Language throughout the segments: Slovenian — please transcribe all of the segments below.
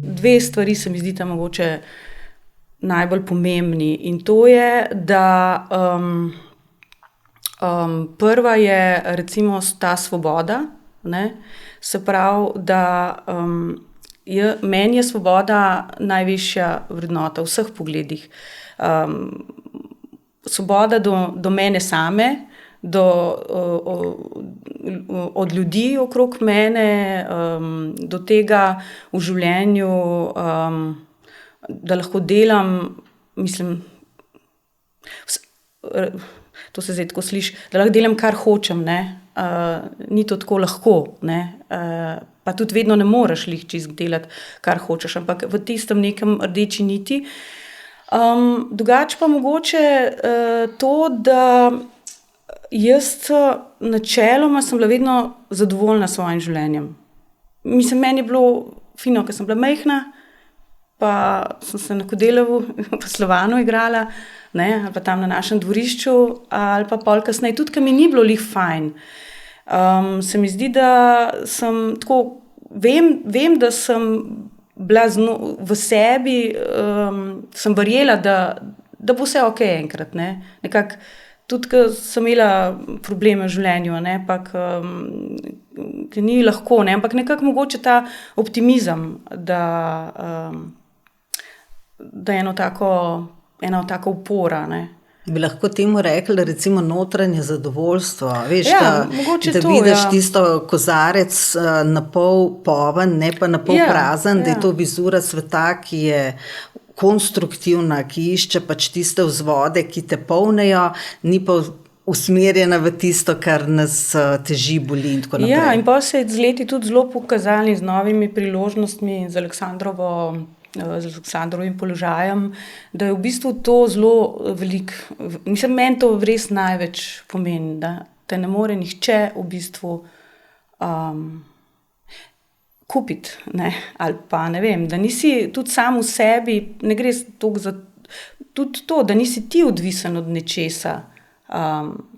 Dve stvari se mi zdita mogoče najbolj pomembni in to je, da prva je recimo ta svoboda, ne, se pravi, da meni je svoboda najvišja vrednota v vseh pogledih. Svoboda do mene same, od ljudi okrog mene, do tega v življenju, da lahko delam, mislim, to se zdaj tako sliši, da lahko delam, kar hočem, ne. Ni to tako lahko, ne. Pa tudi vedno ne moreš glih čisto delati, kar hočeš, ampak v tistem nekem rdeči niti. Drugače pa mogoče to, da jaz načeloma sem bila vedno zadovoljna s svojim življenjem. Mislim, meni je bilo fino, ko sem bila majhna, pa sem se na Kodelovu pa Slovanu igrala, ne, ali pa tam na našem dvorišču, ali pa pol kasneje, tudi ko mi ni bilo glih fajn. Se mi zdi, da sem tako, vem, da sem bila v sebi, sem verjela, da bo vse okej enkrat, ne. Nekako, tudi ko sem imela probleme v življenju, ne, pa ke ni lahko, ne, ampak nekako mogoče ta optimizem, da ena taka opora, ne. Bi lahko temu rekli recimo notranje zadovoljstvo, veš, mogoče da to, vidiš tisto kozarec napol poln, ne pa napol prazen, da je to vizura sveta, ki je konstruktivna, ki išče pač tiste vzvode, ki te polnijo, ni pa usmerjena v tisto, kar nas teži, boli in tako naprej. Ja, in pol se je z leti tudi zelo pokazalo z novimi priložnostmi in z Aleksandrovim položajem, da je v bistvu to zelo veliko, mislim, meni to res največ pomeni, da te ne more nihče v bistvu kupiti, ne, ali pa ne vem, da nisi tudi sam v sebi, ne gre toliko za tudi to, da nisi ti odvisen od nečesa,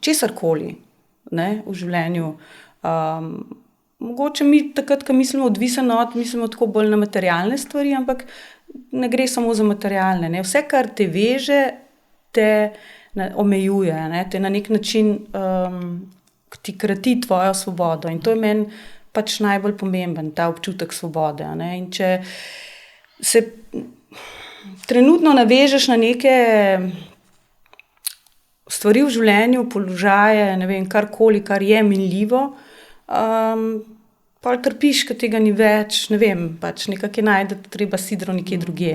česarkoli, ne, v življenju. Mogoče mi takrat, ko mislimo mislimo tako bolj na materialne stvari, ampak ne gre samo za materialne, ne. Vse, kar te veže, te omejuje, ne, te na neki način ti krati tvojo svobodo in to je meni pač najbolj pomemben, ta občutek svobode, a ne. In če se trenutno navežeš na neke stvari v življenju, položaje, ne vem, karkoli, kar je minljivo, pol trpiš, ko tega ni več, ne vem, pač nekako je najti treba sidro nekje drugje.